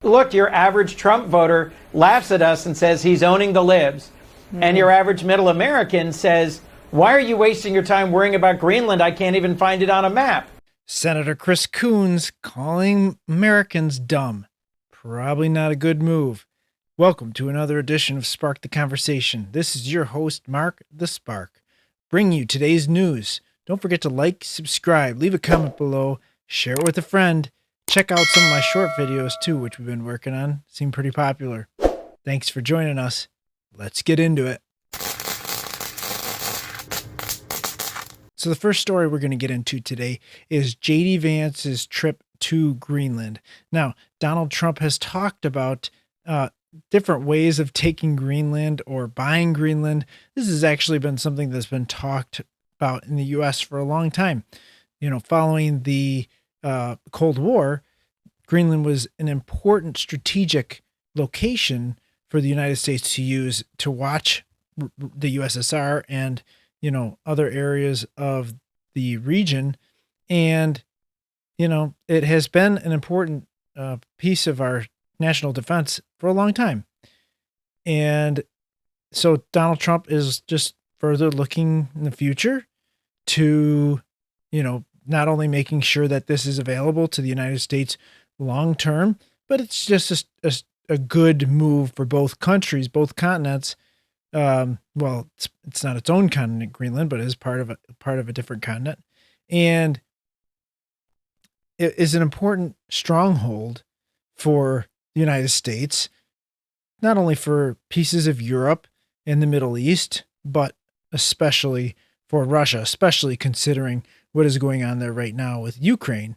Look, your average Trump voter laughs at us and says he's owning the libs. And your average middle American says, why are you wasting your time worrying about Greenland? I can't even find it on a map. Senator Chris Coons calling Americans dumb. Probably not a good move. Welcome to another edition of Spark the Conversation. This is your host, Mark the Spark, bringing you today's news. Don't forget to like, subscribe, leave a comment below, share it with a friend. Check out some of my short videos too, which we've been working on. Seem pretty popular. Thanks for joining us. Let's get into it. So the first story we're going to get into today is J.D. Vance's trip to Greenland. Now, Donald Trump has talked about different ways of taking Greenland or buying Greenland. This has actually been something that's been talked about in the U.S. for a long time. You know, following the Cold War, Greenland was an important strategic location for the United States to use to watch the USSR and, you know, other areas of the region. And, you know, it has been an important piece of our national defense for a long time. And so Donald Trump is just further looking in the future to, you know, not only making sure that this is available to the United States long term, but it's just a good move for both countries, both continents. Well, it's not its own continent, Greenland, but it is part of a different continent, and it is an important stronghold for the United States, not only for pieces of Europe and the Middle East, but especially for Russia, especially considering what is going on there right now with Ukraine.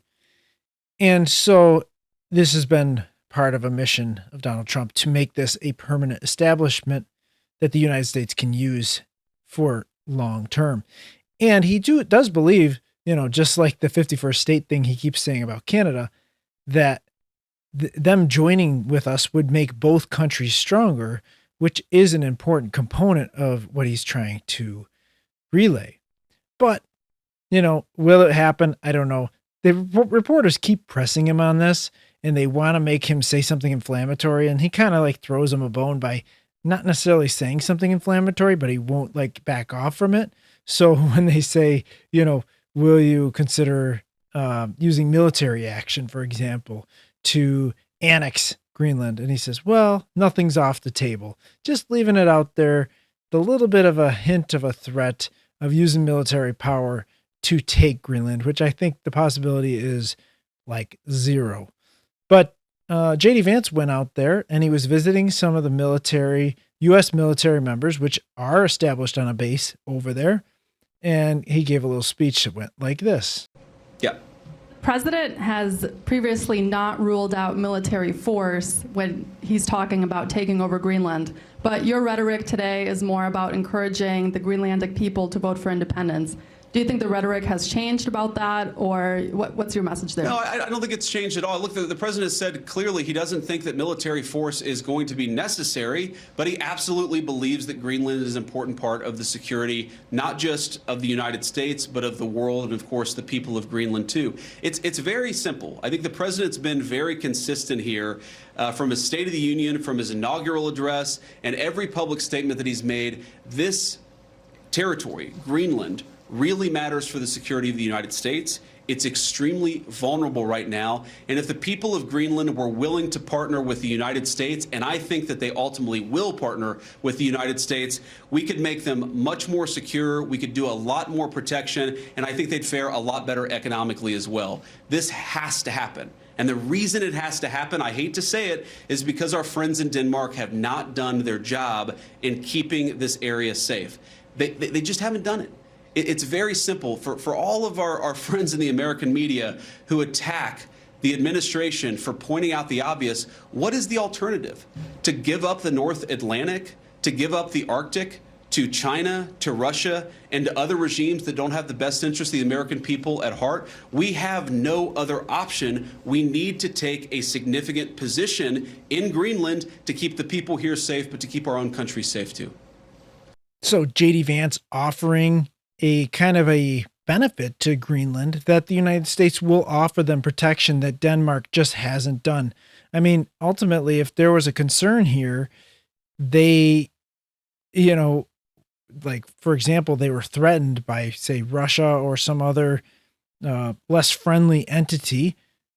And so this has been part of a mission of Donald Trump to make this a permanent establishment that the United States can use for long term. And he does believe, you know, just like the 51st state thing he keeps saying about Canada, that them joining with us would make both countries stronger, which is an important component of what he's trying to relay. But, you know, will it happen? I don't know. The reporters keep pressing him on this, and they want to make him say something inflammatory, and he kind of like throws him a bone by not necessarily saying something inflammatory, but he won't like back off from it. So when they say, you know, will you consider using military action, for example, to annex Greenland? And he says, well, nothing's off the table. Just leaving it out there, the little bit of a hint of a threat of using military power to take Greenland, which I think the possibility is like zero. But J.D. Vance went out there and he was visiting some of the U.S. military members, which are established on a base over there. And he gave a little speech that went like this. Yeah. President has previously not ruled out military force when he's talking about taking over Greenland, but your rhetoric today is more about encouraging the Greenlandic people to vote for independence. Do you think the rhetoric has changed about that, or what's your message there? No, I don't think it's changed at all. Look, the president said clearly he doesn't think that military force is going to be necessary, but he absolutely believes that Greenland is an important part of the security, not just of the United States, but of the world, and of course the people of Greenland too. It's very simple. I think the president's been very consistent here from his State of the Union, from his inaugural address, and every public statement that he's made. This territory, Greenland, really matters for the security of the United States. It's extremely vulnerable right now. And if the people of Greenland were willing to partner with the United States, and I think that they ultimately will partner with the United States, we could make them much more secure. We could do a lot more protection, and I think they'd fare a lot better economically as well. This has to happen. And the reason it has to happen, I hate to say it, is because our friends in Denmark have not done their job in keeping this area safe. They just haven't done it. It's very simple. For all of our friends in the American media who attack the administration for pointing out the obvious, what is the alternative? To give up the North Atlantic? To give up the Arctic? To China, to Russia, and to other regimes that don't have the best interest of the American people at heart? We have no other option. We need to take a significant position in Greenland to keep the people here safe, but to keep our own country safe too. So J.D. Vance offering a kind of a benefit to Greenland that the United States will offer them protection that Denmark just hasn't done. I mean, ultimately, if there was a concern here, they, you know, like, for example, they were threatened by, say, Russia or some other less friendly entity,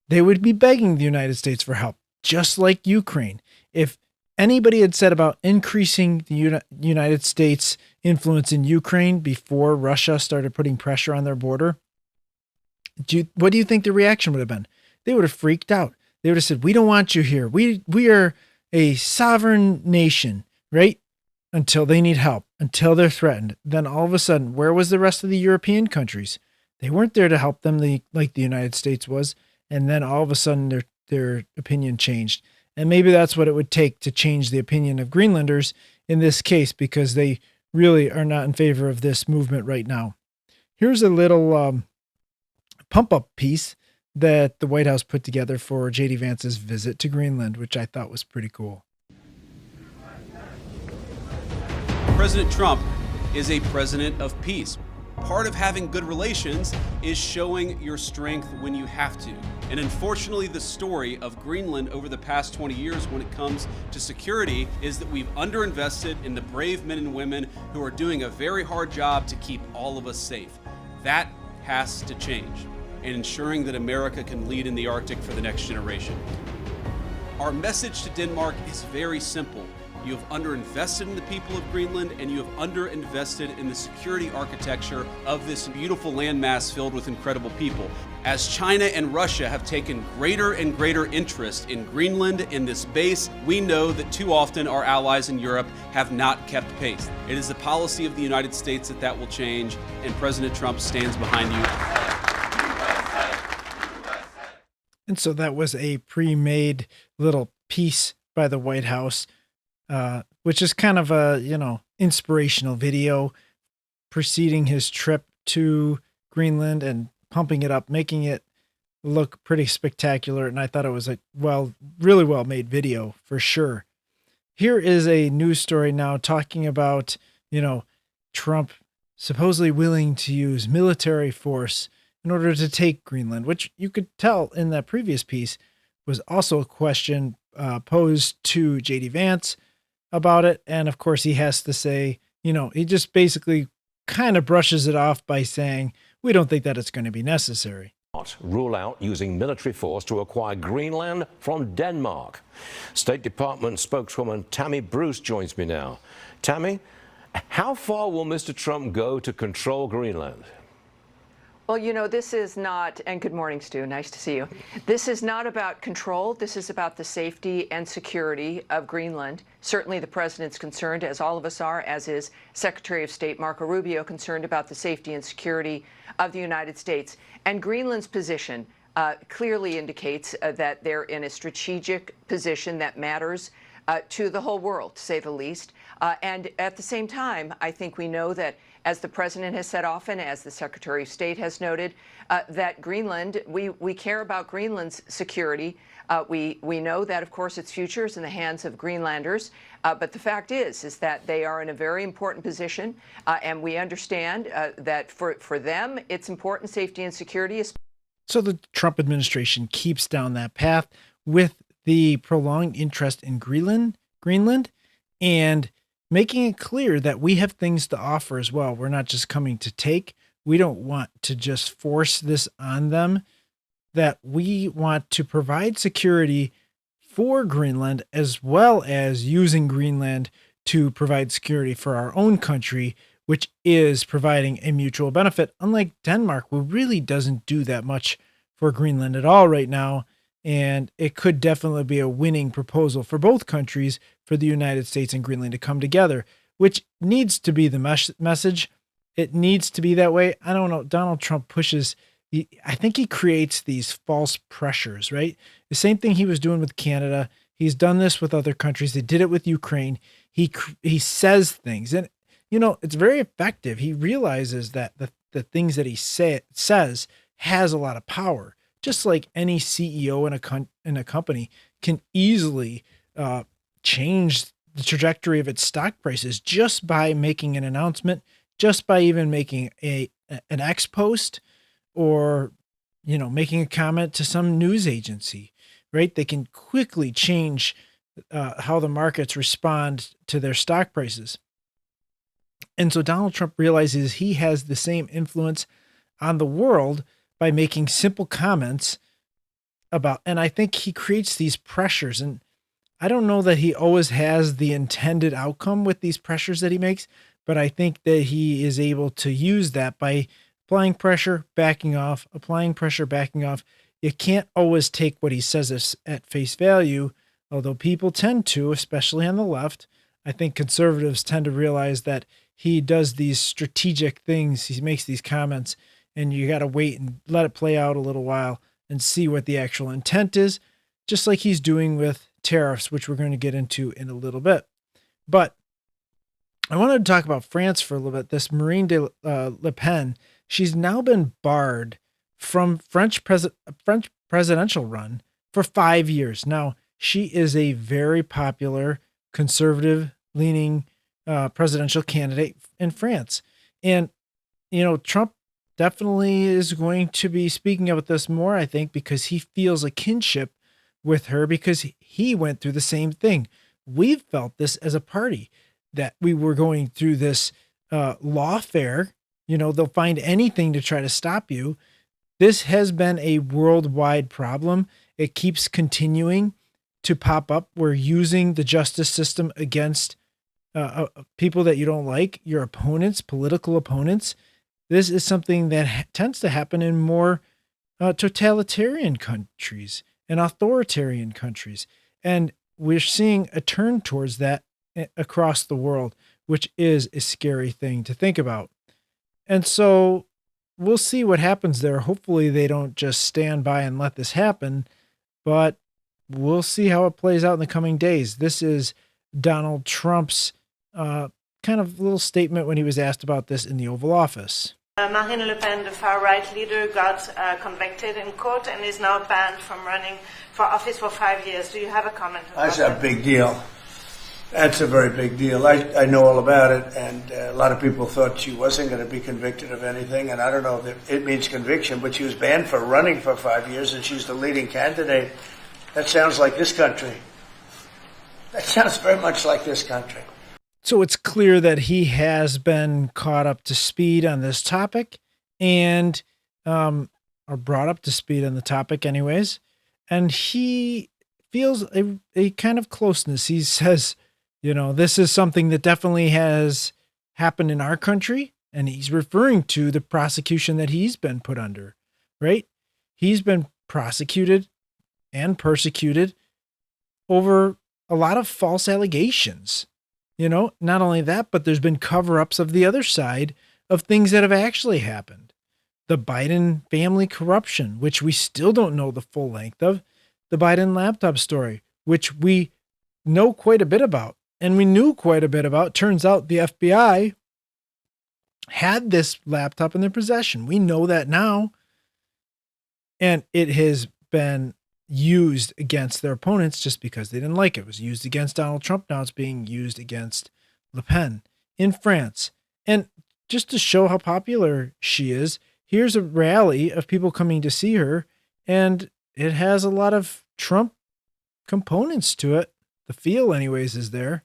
they would be begging the United States for help, just like Ukraine. If anybody had said about increasing the United States influence in Ukraine before Russia started putting pressure on their border, what do you think the reaction would have been? They would have freaked out. They would have said, "We don't want you here. We are a sovereign nation," right? Until they need help, until they're threatened. Then all of a sudden, where was the rest of the European countries? They weren't there to help them like the United States was. And then all of a sudden their opinion changed. And maybe that's what it would take to change the opinion of Greenlanders in this case, because they really are not in favor of this movement right now. Here's a little pump-up piece that the White House put together for J.D. Vance's visit to Greenland, which I thought was pretty cool. President Trump is a president of peace. Part of having good relations is showing your strength when you have to. And unfortunately, the story of Greenland over the past 20 years when it comes to security is that we've underinvested in the brave men and women who are doing a very hard job to keep all of us safe. That has to change, and ensuring that America can lead in the Arctic for the next generation. Our message to Denmark is very simple. You have underinvested in the people of Greenland, and you have underinvested in the security architecture of this beautiful landmass filled with incredible people. As China and Russia have taken greater and greater interest in Greenland, in this base, we know that too often our allies in Europe have not kept pace. It is the policy of the United States that will change, and President Trump stands behind you. And so that was a pre-made little piece by the White House, which is kind of a, inspirational video preceding his trip to Greenland and pumping it up, making it look pretty spectacular. And I thought it was a really well made video for sure. Here is a news story now talking about, Trump supposedly willing to use military force in order to take Greenland, which you could tell in that previous piece was also a question posed to J.D. Vance about it. And of course, he has to say, he just basically kind of brushes it off by saying, we don't think that it's going to be necessary. Rule out using military force to acquire Greenland from Denmark. State Department spokeswoman Tammy Bruce joins me now. Tammy, how far will Mr. Trump go to control Greenland? Well, this is not, and good morning, Stu, nice to see you. This is not about control. This is about the safety and security of Greenland. Certainly the president's concerned, as all of us are, as is Secretary of State Marco Rubio, concerned about the safety and security of the United States. And Greenland's position clearly indicates that they're in a strategic position that matters to the whole world, to say the least. And at the same time, I think we know that, as the president has said often, as the Secretary of State has noted, that Greenland, we care about Greenland's security. We know that, of course, its future is in the hands of Greenlanders. But the fact is that they are in a very important position. And we understand that for them, it's important safety and security. So the Trump administration keeps down that path with the prolonged interest in Greenland and making it clear that we have things to offer as well. We're not just coming to take. We don't want to just force this on them, that we want to provide security for Greenland as well as using Greenland to provide security for our own country, which is providing a mutual benefit. Unlike Denmark, who really doesn't do that much for Greenland at all right now. And it could definitely be a winning proposal for both countries, for the United States and Greenland to come together, which needs to be the message. It needs to be that way. I don't know. Donald Trump pushes, I think he creates these false pressures, right? The same thing he was doing with Canada. He's done this with other countries. They did it with Ukraine. He says things, and, it's very effective. He realizes that the things that he says has a lot of power. Just like any CEO in a company can easily change the trajectory of its stock prices just by making an announcement, just by even making an X post, or making a comment to some news agency. right? They can quickly change how the markets respond to their stock prices. And so Donald Trump realizes he has the same influence on the world by making simple comments about, and I think he creates these pressures. And I don't know that he always has the intended outcome with these pressures that he makes, but I think that he is able to use that by applying pressure, backing off, applying pressure, backing off. You can't always take what he says at face value, although people tend to, especially on the left. I think conservatives tend to realize that he does these strategic things. He makes these comments, and you got to wait and let it play out a little while and see what the actual intent is, just like he's doing with tariffs, which we're going to get into in a little bit. But I wanted to talk about France for a little bit. This Marine Le Pen, she's now been barred from French presidential run for 5 years. Now, she is a very popular conservative-leaning presidential candidate in France. And, Trump definitely is going to be speaking about this more, I think, because he feels a kinship with her because he went through the same thing. We've felt this as a party, that we were going through this lawfare. They'll find anything to try to stop you. This has been a worldwide problem. It keeps continuing to pop up. We're using the justice system against people that you don't like, your opponents, political opponents. This is something that tends to happen in more totalitarian countries and authoritarian countries. And we're seeing a turn towards that across the world, which is a scary thing to think about. And so we'll see what happens there. Hopefully they don't just stand by and let this happen, but we'll see how it plays out in the coming days. This is Donald Trump's kind of little statement when he was asked about this in the Oval Office. Marine Le Pen, the far-right leader, got convicted in court and is now banned from running for office for 5 years. Do you have a comment on that? That's a big deal. That's a very big deal. I know all about it, and a lot of people thought she wasn't going to be convicted of anything, and I don't know if it means conviction, but she was banned for running for 5 years, and she's the leading candidate. That sounds like this country. That sounds very much like this country. So it's clear that he has been caught up to speed on this topic and, or brought up to speed on the topic anyways. And he feels a kind of closeness. He says, this is something that definitely has happened in our country. And he's referring to the prosecution that he's been put under, right? He's been prosecuted and persecuted over a lot of false allegations. Not only that, but there's been cover-ups of the other side of things that have actually happened. The Biden family corruption, which we still don't know the full length of. The Biden laptop story, which we know quite a bit about. And we knew quite a bit about. Turns out the FBI had this laptop in their possession. We know that now. And it has been used against their opponents just because they didn't like it. It was used against Donald Trump. Now it's being used against Le Pen in France. And just to show how popular she is, here's a rally of people coming to see her, and it has a lot of Trump components to it. The feel, anyways, is there.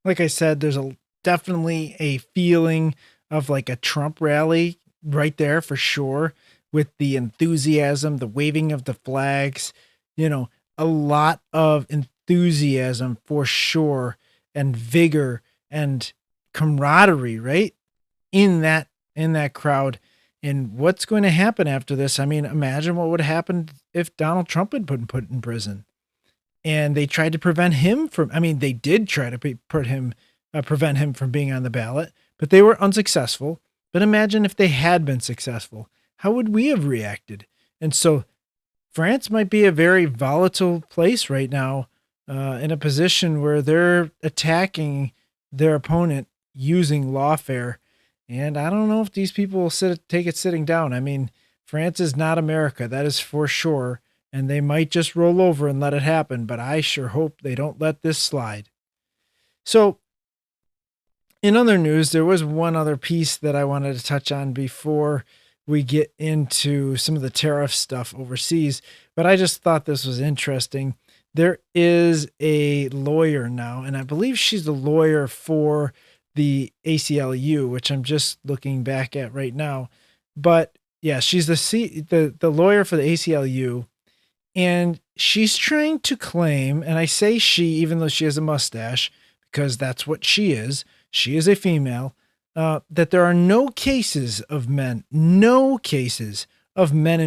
Like I said, there's definitely a feeling of like a Trump rally right there for sure, with the enthusiasm, the waving of the flags, a lot of enthusiasm for sure, and vigor and camaraderie, right? In that crowd. And what's going to happen after this? I mean, imagine what would happen if Donald Trump had been put in prison. And they tried to prevent him from, they did try to prevent him from being on the ballot, but they were unsuccessful. But imagine if they had been successful, how would we have reacted? And so France might be a very volatile place right now, in a position where they're attacking their opponent using lawfare. And I don't know if these people will take it sitting down. France is not America, that is for sure, and they might just roll over and let it happen, but I sure hope they don't let this slide. So, in other news, there was one other piece that I wanted to touch on before we get into some of the tariff stuff overseas, but I just thought this was interesting. There is a lawyer now, and I believe she's the lawyer for the ACLU, which I'm just looking back at right now. But yeah, she's the lawyer for the ACLU, and she's trying to claim, and I say she, even though she has a mustache, because that's what she is. She is a female. That there are no cases of men in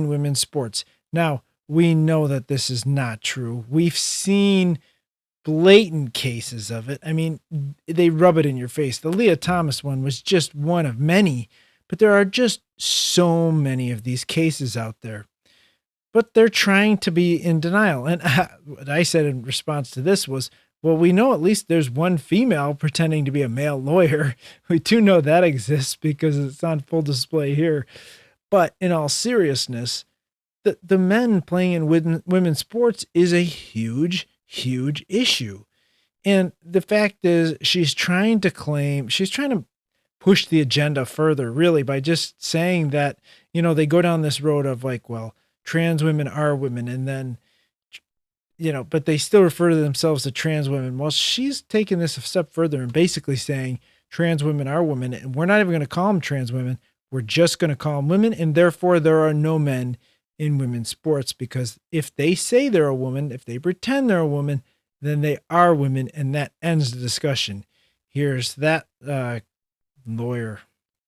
women's sports. Now, we know that this is not true. We've seen blatant cases of it. I mean, they rub it in your face. The Leah Thomas one was just one of many, but there are just so many of these cases out there. But they're trying to be in denial. And what I said in response to this was, well, we know at least there's one female pretending to be a male lawyer. We do know that exists because it's on full display here. But in all seriousness, the men playing in women's sports is a huge, huge issue. And the fact is, she's trying to push the agenda further, really, by just saying that, they go down this road of like, well, trans women are women, and then, but they still refer to themselves to trans women. Well, she's taking this a step further and basically saying trans women are women, and we're not even going to call them trans women. We're just going to call them women, and therefore there are no men in women's sports, because if they say they're a woman, if they pretend they're a woman, then they are women, and that ends the discussion. Here's that lawyer.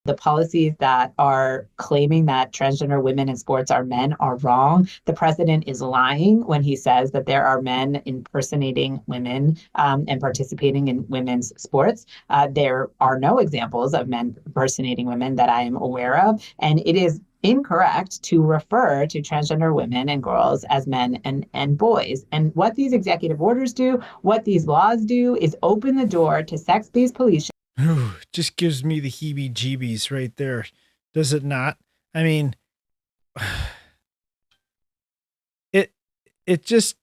The policies that are claiming that transgender women in sports are men are wrong. The president is lying when he says that there are men impersonating women and participating in women's sports. There are no examples of men impersonating women that I am aware of. And it is incorrect to refer to transgender women and girls as men and boys. And what these executive orders do, what these laws do, is open the door to sex-based police. Just gives me the heebie-jeebies right there. Does it not? I mean, it's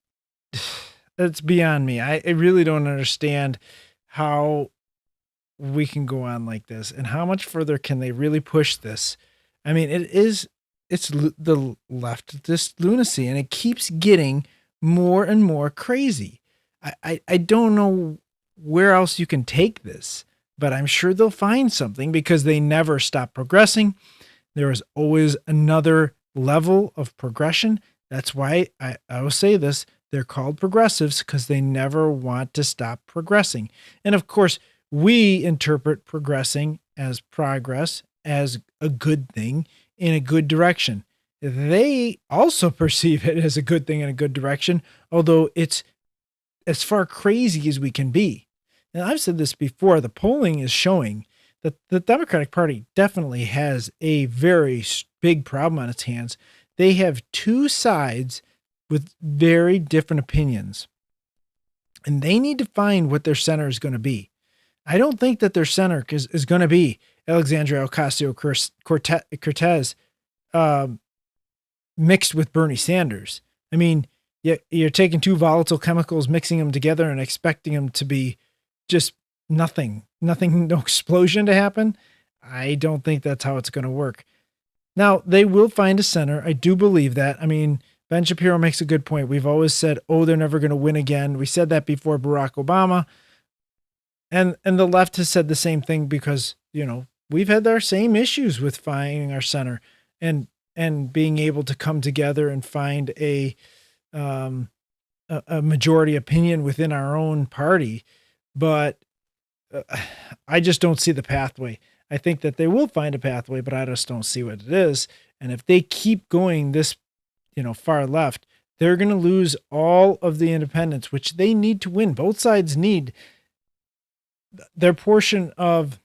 beyond me. I really don't understand how we can go on like this, and how much further can they really push this? I mean, it's the leftist lunacy, and it keeps getting more and more crazy. I don't know where else you can take this. But I'm sure they'll find something, because they never stop progressing. There is always another level of progression. That's why I will say this. They're called progressives, because they never want to stop progressing. And of course, we interpret progressing as progress, as a good thing in a good direction. They also perceive it as a good thing in a good direction, although it's as far crazy as we can be. And I've said this before, the polling is showing that the Democratic Party definitely has a very big problem on its hands. They have two sides with very different opinions, and they need to find what their center is going to be. I don't think that their center is going to be Alexandria Ocasio-Cortez mixed with Bernie Sanders. I mean, you're taking two volatile chemicals, mixing them together, and expecting them to be just nothing, no explosion to happen. I don't think that's how it's going to work. Now, they will find a center. I do believe that. I mean, Ben Shapiro makes a good point. We've always said, they're never going to win again. We said that before Barack Obama. And the left has said the same thing, because, we've had our same issues with finding our center and being able to come together and find a majority opinion within our own party. But I just don't see the pathway. I think that they will find a pathway, but I just don't see what it is. And if they keep going this, far left, they're going to lose all of the independents, which they need to win. Both sides need their portion of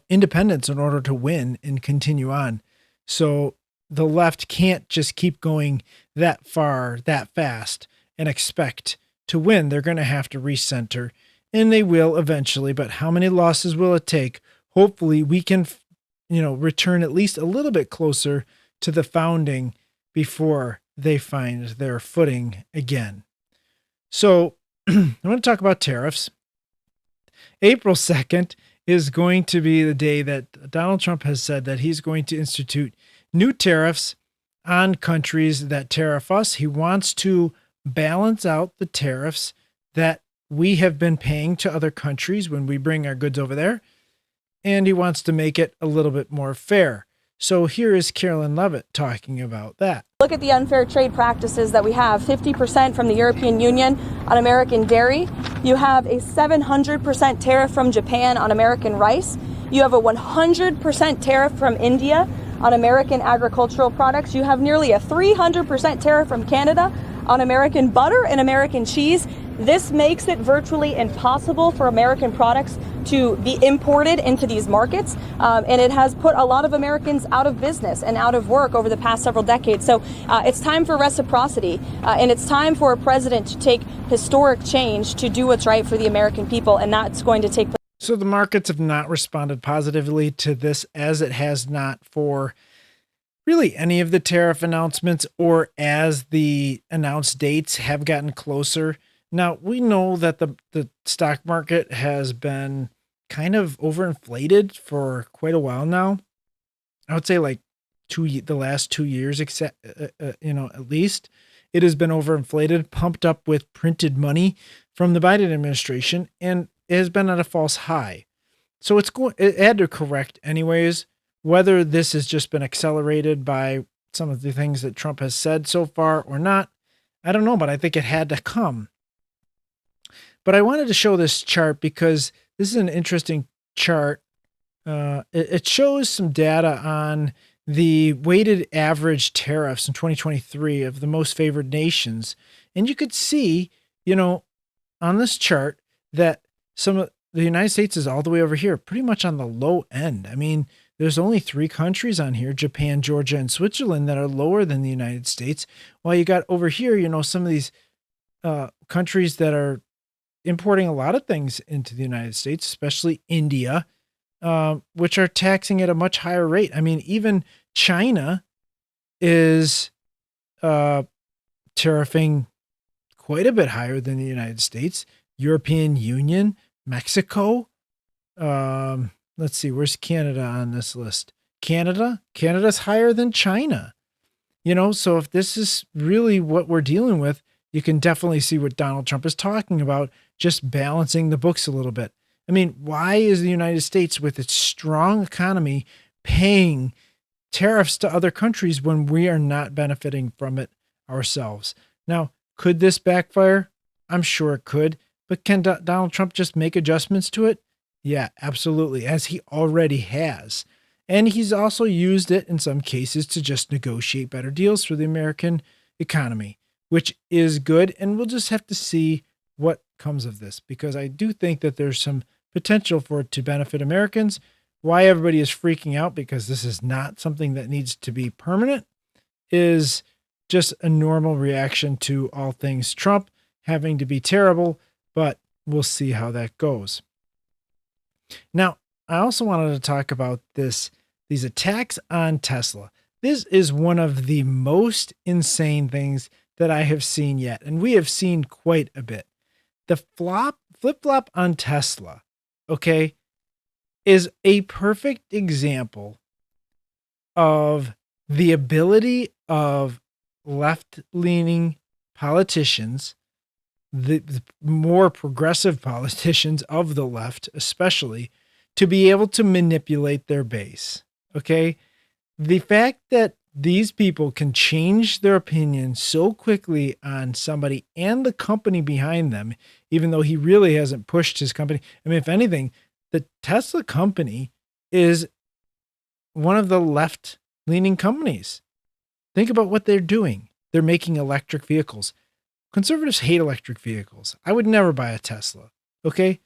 independence in order to win and continue on. So the left can't just keep going that far, that fast, and expect to win. They're going to have to recenter, and they will eventually. But how many losses will it take? Hopefully we can, return at least a little bit closer to the founding before they find their footing again. So I want to talk about tariffs. April 2nd is going to be the day that Donald Trump has said that he's going to institute new tariffs on countries that tariff us. He wants to balance out the tariffs that we have been paying to other countries when we bring our goods over there. And he wants to make it a little bit more fair. So here is Carolyn Levitt talking about that. Look at the unfair trade practices that we have. 50% from the European Union on American dairy. You have a 700% tariff from Japan on American rice. You have a 100% tariff from India on American agricultural products. You have nearly a 300% tariff from Canada on American butter and American cheese. This makes it virtually impossible for American products to be imported into these markets, and it has put a lot of Americans out of business and out of work over the past several decades. So it's time for reciprocity, and it's time for a president to take historic change to do what's right for the American people, and that's going to take place. So the markets have not responded positively to this, as it has not for really any of the tariff announcements, or as the announced dates have gotten closer. Now, we know that the stock market has been kind of overinflated for quite a while now. I would say like the last 2 years, except, at least it has been overinflated, pumped up with printed money from the Biden administration, and it has been at a false high. So it had to correct anyways. Whether this has just been accelerated by some of the things that Trump has said so far or not, I don't know, but I think it had to come. But I wanted to show this chart because this is an interesting chart. It shows some data on the weighted average tariffs in 2023 of the most favored nations. And you could see, on this chart that some of the United States is all the way over here, pretty much on the low end. I mean, there's only 3 countries on here, Japan, Georgia, and Switzerland, that are lower than the United States. While you got over here, some of these countries that are importing a lot of things into the United States, especially India, which are taxing at a much higher rate. I mean, even China is tariffing quite a bit higher than the United States. European Union, Mexico. Let's see, where's Canada on this list? Canada's higher than China. So if this is really what we're dealing with, you can definitely see what Donald Trump is talking about, just balancing the books a little bit. I mean, why is the United States, with its strong economy, paying tariffs to other countries when we are not benefiting from it ourselves? Now, could this backfire? I'm sure it could. But can Donald Trump just make adjustments to it? Yeah, absolutely, as he already has. And he's also used it in some cases to just negotiate better deals for the American economy, which is good. And we'll just have to see what comes of this, because I do think that there's some potential for it to benefit Americans. Why everybody is freaking out, because this is not something that needs to be permanent, is just a normal reaction to all things Trump having to be terrible, but we'll see how that goes. Now, I also wanted to talk about these attacks on Tesla. This is one of the most insane things that I have seen yet, and we have seen quite a bit. The flip-flop on Tesla, okay, is a perfect example of the ability of left-leaning politicians, the more progressive politicians of the left especially, to be able to manipulate their base, okay? The fact that these people can change their opinion so quickly on somebody and the company behind them, even though he really hasn't pushed his company. I mean, if anything, the Tesla company is one of the left-leaning companies. Think about what they're doing. They're making electric vehicles. Conservatives hate electric vehicles. I would never buy a Tesla, okay?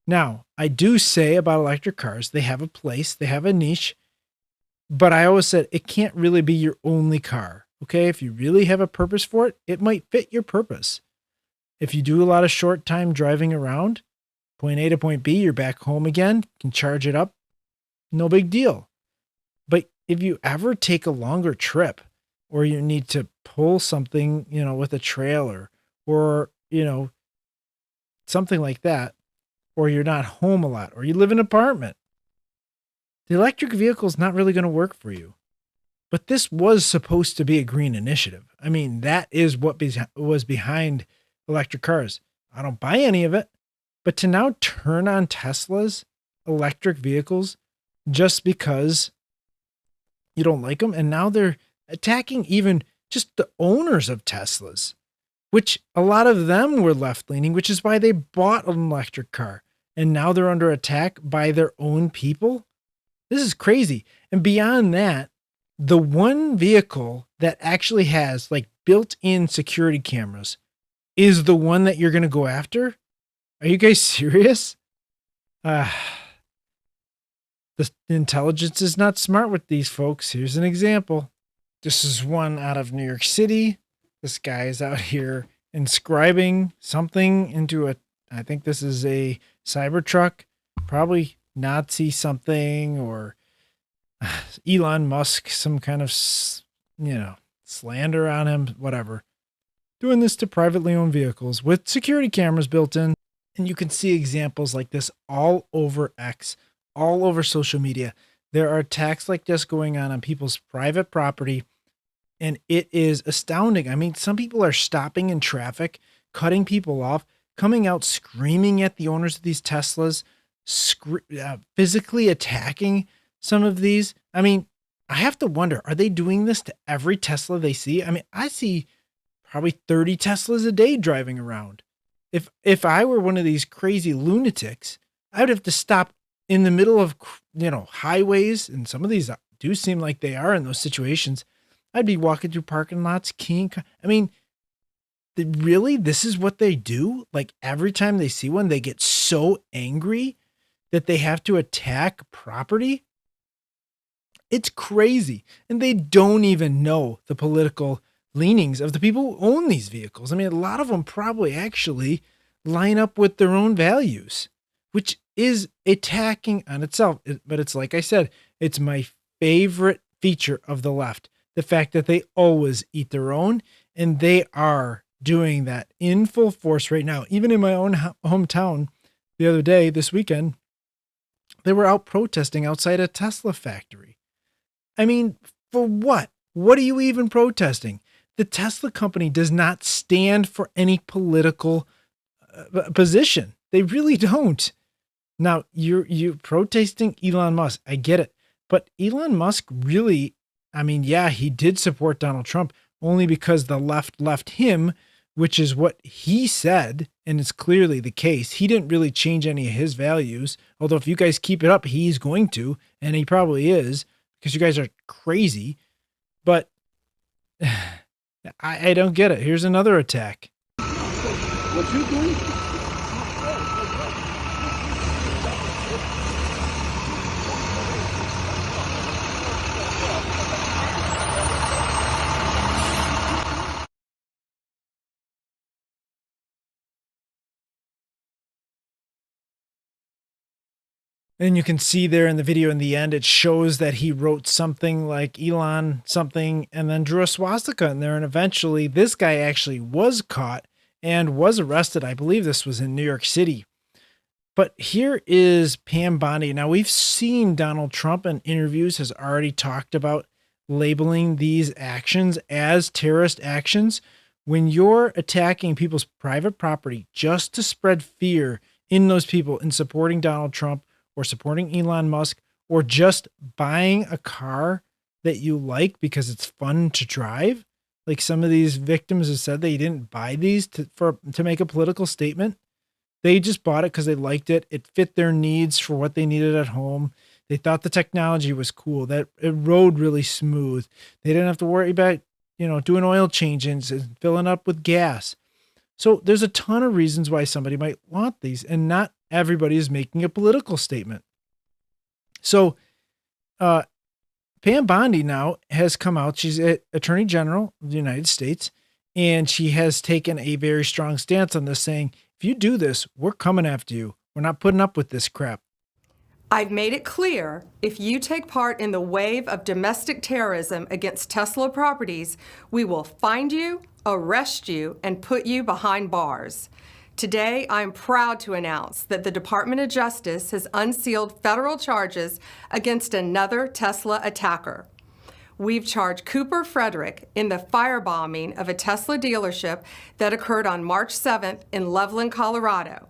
Now, I do say about electric cars, they have a place, they have a niche, but I always said it can't really be your only car, okay? If you really have a purpose for it, it might fit your purpose. If you do a lot of short time driving around, point A to point B, you're back home again, can charge it up, no big deal. But if you ever take a longer trip or you need to pull something, with a trailer or, something like that, or you're not home a lot, or you live in an apartment, the electric vehicle is not really going to work for you. But this was supposed to be a green initiative. I mean, that is what was behind electric cars. I don't buy any of it, but to now turn on Tesla's electric vehicles just because you don't like them, and now they're attacking even just the owners of Teslas, which a lot of them were left-leaning, which is why they bought an electric car. And now they're under attack by their own people. This is crazy. And beyond that, the one vehicle that actually has like built-in security cameras is the one that you're going to go after? Are you guys serious? The intelligence is not smart with these folks. Here's an example. This is one out of New York City. This guy is out here inscribing something into I think this is a Cybertruck, probably Nazi something, or Elon Musk, some kind of, slander on him, whatever. Doing this to privately owned vehicles with security cameras built in. And you can see examples like this all over X, all over social media. There are attacks like this going on people's private property. And it is astounding. I mean, some people are stopping in traffic, cutting people off, coming out screaming at the owners of these Teslas, physically attacking some of these. I mean, I have to wonder, are they doing this to every Tesla they see? I mean, I see probably 30 Teslas a day driving around. If I were one of these crazy lunatics, I would have to stop in the middle of, highways. And some of these do seem like they are in those situations. I'd be walking through parking lots, I mean, really, this is what they do? Like every time they see one, they get so angry that they have to attack property? It's crazy. And they don't even know the political leanings of the people who own these vehicles. I mean, a lot of them probably actually line up with their own values, which is attacking on itself. But it's like I said, it's my favorite feature of the left. The fact that they always eat their own, and they are doing that in full force right now. Even in my own hometown the other day, this weekend, they were out protesting outside a Tesla factory. I mean, for what? What are you even protesting? The Tesla company does not stand for any political position. They really don't. Now, you're protesting Elon Musk. I get it. But Elon Musk really, I mean, yeah, he did support Donald Trump only because the left left him, which is what he said, and it's clearly the case. He didn't really change any of his values, although if you guys keep it up, he's going to, and he probably is, because you guys are crazy. But I don't get it. Here's another attack. What you doing? And you can see there in the video in the end, it shows that he wrote something like Elon something and then drew a swastika in there. And eventually this guy actually was caught and was arrested. I believe this was in New York City. But here is Pam Bondi. Now, we've seen Donald Trump in interviews has already talked about labeling these actions as terrorist actions. When you're attacking people's private property just to spread fear in those people in supporting Donald Trump, or supporting Elon Musk, or just buying a car that you like because it's fun to drive. Like some of these victims have said they didn't buy these to make a political statement. They just bought it because they liked it. It fit their needs for what they needed at home. They thought the technology was cool, that it rode really smooth. They didn't have to worry about, doing oil changes and filling up with gas. So there's a ton of reasons why somebody might want these, and not everybody is making a political statement. So Pam Bondi now has come out. She's Attorney General of the United States, and she has taken a very strong stance on this, saying, if you do this, we're coming after you. We're not putting up with this crap. I've made it clear if you take part in the wave of domestic terrorism against Tesla properties, we will find you, arrest you, and put you behind bars. Today, I'm proud to announce that the Department of Justice has unsealed federal charges against another Tesla attacker. We've charged Cooper Frederick in the firebombing of a Tesla dealership that occurred on March 7th in Loveland, Colorado.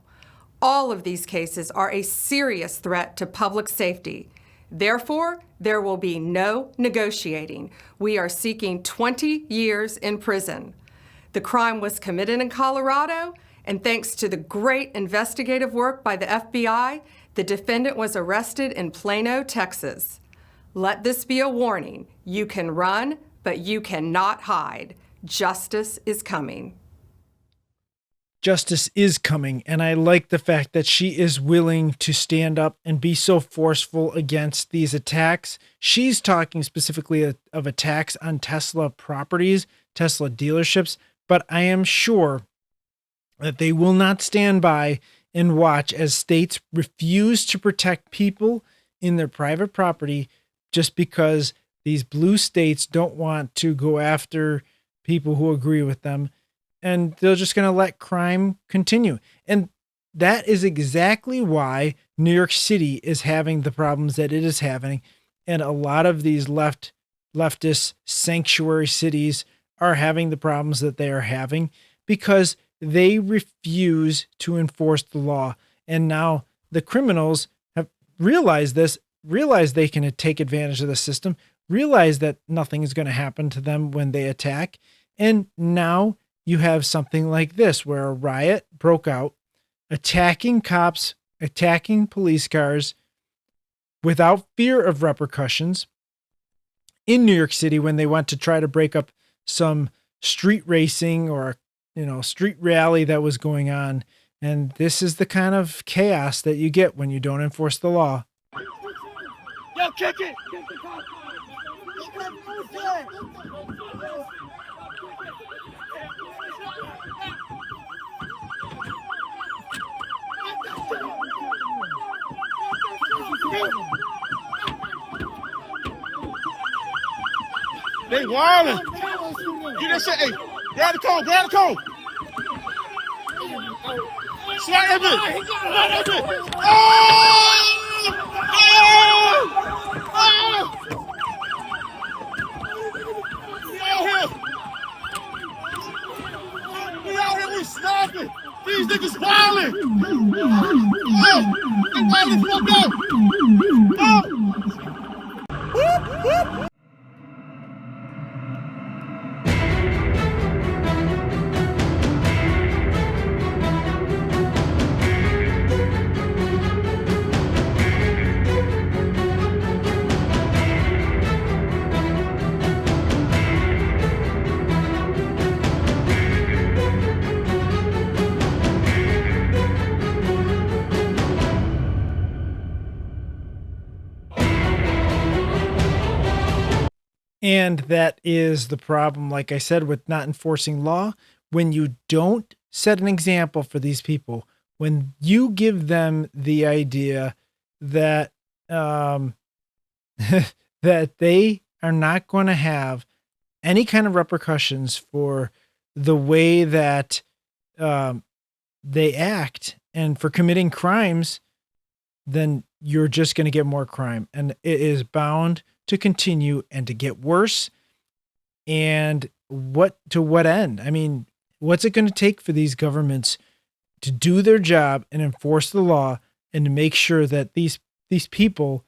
All of these cases are a serious threat to public safety. Therefore, there will be no negotiating. We are seeking 20 years in prison. The crime was committed in Colorado, and thanks to the great investigative work by the FBI, the defendant was arrested in Plano, Texas. Let this be a warning. You can run, but you cannot hide. Justice is coming. Justice is coming, and I like the fact that she is willing to stand up and be so forceful against these attacks. She's talking specifically of attacks on Tesla properties, Tesla dealerships, but I am sure that they will not stand by and watch as states refuse to protect people in their private property just because these blue states don't want to go after people who agree with them. And they're just going to let crime continue. And that is exactly why New York City is having the problems that it is having. And a lot of these leftist sanctuary cities are having the problems that they are having because they refuse to enforce the law. And now the criminals have realized this, realized they can take advantage of the system, realize that nothing is going to happen to them when they attack. And now you have something like this, where a riot broke out, attacking cops, attacking police cars without fear of repercussions in New York City when they went to try to break up some street racing or, street rally that was going on. And this is the kind of chaos that you get when you don't enforce the law. Yo, kick it! They wildin'. You just say, hey, grab the cone, grab the cone. Slide that bitch. Slide that bitch. Oh! Oh! Oh! We out here, we snapping. These niggas wildin'. Oh! They wildin' fuck up. Oh! Whoop, whoop. And that is the problem, like I said, with not enforcing law. When you don't set an example for these people, when you give them the idea that that they are not going to have any kind of repercussions for the way that they act and for committing crimes, then you're just going to get more crime. And it is bound to continue and to get worse. And to what end? I mean, what's it going to take for these governments to do their job and enforce the law and to make sure that these people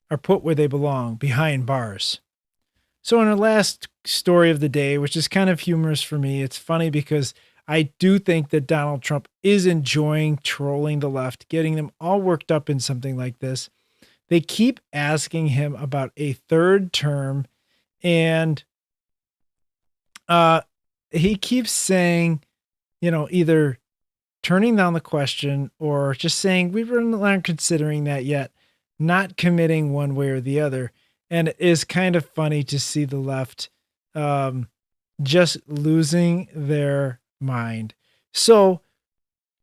are put where they belong, behind bars? So in our last story of the day, which is kind of humorous for me, it's funny because I do think that Donald Trump is enjoying trolling the left, getting them all worked up in something like this. They keep asking him about a third term, and he keeps saying, either turning down the question or just saying we aren't considering that yet, not committing one way or the other. And it is kind of funny to see the left just losing their mind. So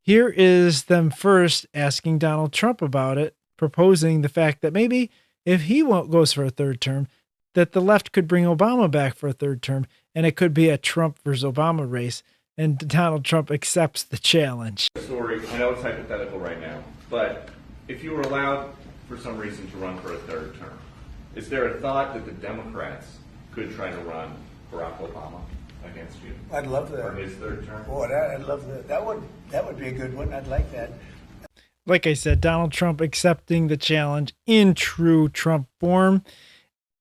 here is them first asking Donald Trump about it, proposing the fact that maybe if he goes for a third term, that the left could bring Obama back for a third term, and it could be a Trump versus Obama race, and Donald Trump accepts the challenge. Story, I know it's hypothetical right now, but if you were allowed for some reason to run for a third term, is there a thought that the Democrats could try to run Barack Obama against you? I'd love that. For his third term? Boy, I'd love that. That would be a good one. I'd like that. Like I said, Donald Trump accepting the challenge in true Trump form.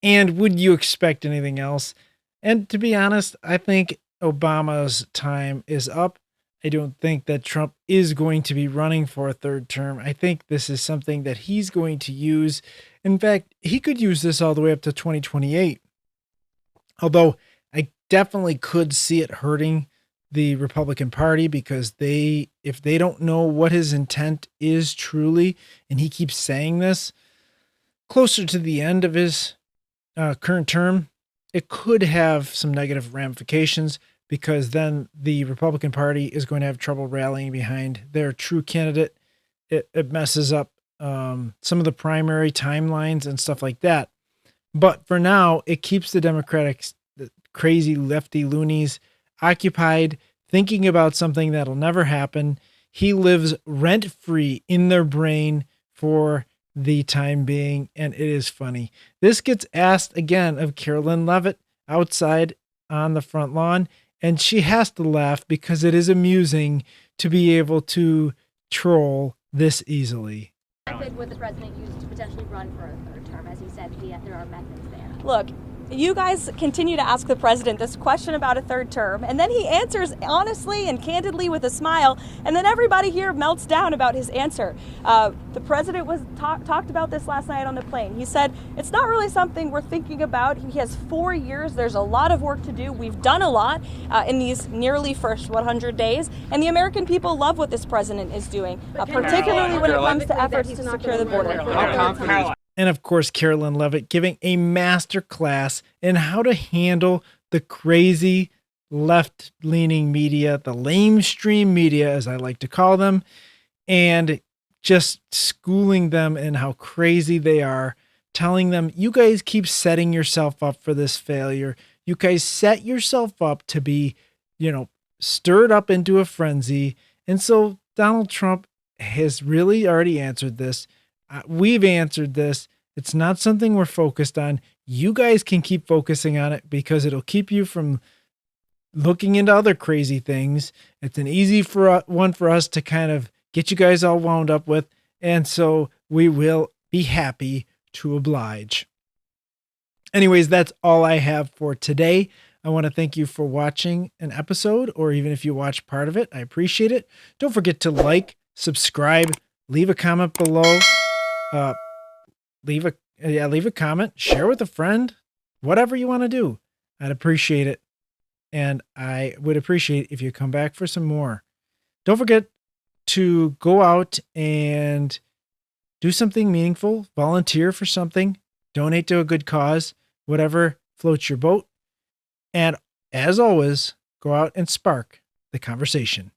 And would you expect anything else? And to be honest, I think Obama's time is up. I don't think that Trump is going to be running for a third term. I think this is something that he's going to use. In fact, he could use this all the way up to 2028. Although I definitely could see it hurting the Republican Party, because if they don't know what his intent is truly, and he keeps saying this closer to the end of his current term, it could have some negative ramifications, because then the Republican Party is going to have trouble rallying behind their true candidate. It messes up some of the primary timelines and stuff like that. But for now, it keeps the Democratic crazy lefty loonies occupied, thinking about something that'll never happen. He lives rent-free in their brain for the time being, and it is funny. This gets asked again of Carolyn Levitt outside on the front lawn, and she has to laugh because it is amusing to be able to troll this easily. Method would the president use to potentially run for a third term? As he said, there are methods there. Look, you guys continue to ask the president this question about a third term, and then he answers honestly and candidly with a smile, and then everybody here melts down about his answer. The president talked about this last night on the plane. He said, it's not really something we're thinking about. He has 4 years. There's a lot of work to do. We've done a lot in these nearly first 100 days, and the American people love what this president is doing, particularly when it comes to efforts to secure the border. And of course, Carolyn Levitt giving a master class in how to handle the crazy left-leaning media, the lamestream media, as I like to call them, and just schooling them in how crazy they are, telling them, you guys keep setting yourself up for this failure. You guys set yourself up to be, stirred up into a frenzy. And so Donald Trump has really already answered this. We've answered this. It's not something we're focused on. You guys can keep focusing on it because it'll keep you from looking into other crazy things. It's an easy one for us to kind of get you guys all wound up with. And so we will be happy to oblige. Anyways, that's all I have for today. I want to thank you for watching an episode, or even if you watch part of it, I appreciate it. Don't forget to like, subscribe, leave a comment below. Leave a comment, share with a friend, whatever you want to do. I'd appreciate it. And I would appreciate if you come back for some more. Don't forget to go out and do something meaningful, volunteer for something, donate to a good cause, whatever floats your boat. And as always, go out and spark the conversation.